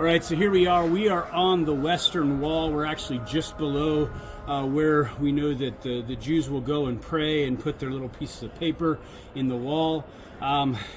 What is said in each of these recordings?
All right, so here we are. We are on the Western Wall. We're actually just below where we know that the Jews will go and pray and put their little pieces of paper in the wall.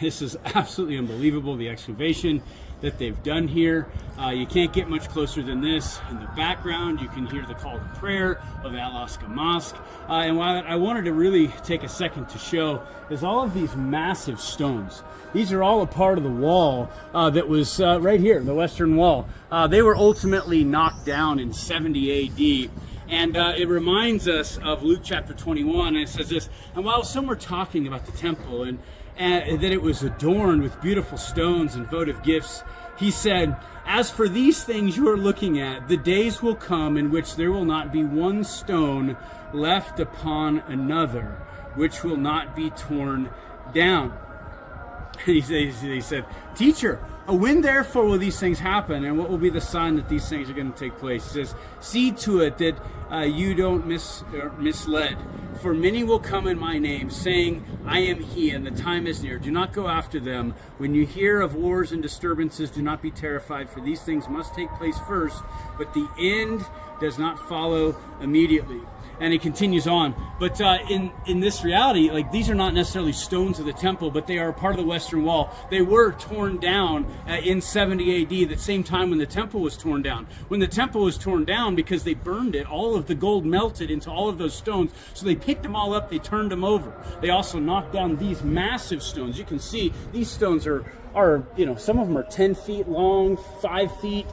This is absolutely unbelievable, the excavation that they've done here. You can't get much closer than this. In the background, you can hear the call to prayer of Al-Aqsa Mosque. And what I wanted to really take a second to show is all of these massive stones. These are all a part of the wall that was right here, the Western Wall. They were ultimately knocked down in 70 AD. And it reminds us of Luke chapter 21, and it says this, and while some were talking about the temple and that it was adorned with beautiful stones and votive gifts, he said, as for these things you are looking at, the days will come in which there will not be one stone left upon another, which will not be torn down. And he said, teacher, when therefore will these things happen, and what will be the sign that these things are going to take place? He says, see to it that you don't misled. For many will come in my name, saying, I am he, and the time is near. Do not go after them. When you hear of wars and disturbances, do not be terrified, for these things must take place first, but the end does not follow immediately. And he continues on. But in this reality, like, these are not necessarily stones of the temple, but they are a part of the Western Wall. They were torn down in 70 AD, the same time when the temple was torn down. When the temple was torn down, because they burned it, all of the gold melted into all of those stones. So they picked them all up, they turned them over. They also knocked down these massive stones. You can see these stones are some of them are 10 feet long, 5 feet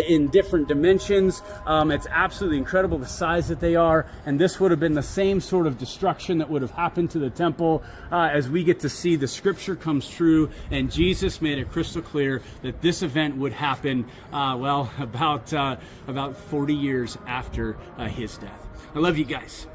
in different dimensions. It's absolutely incredible the size that they are. And this would have been the same sort of destruction that would have happened to the temple as we get to see the scripture comes true. And Jesus made it crystal clear that this event would happen, about 40 years after his death. I love you guys.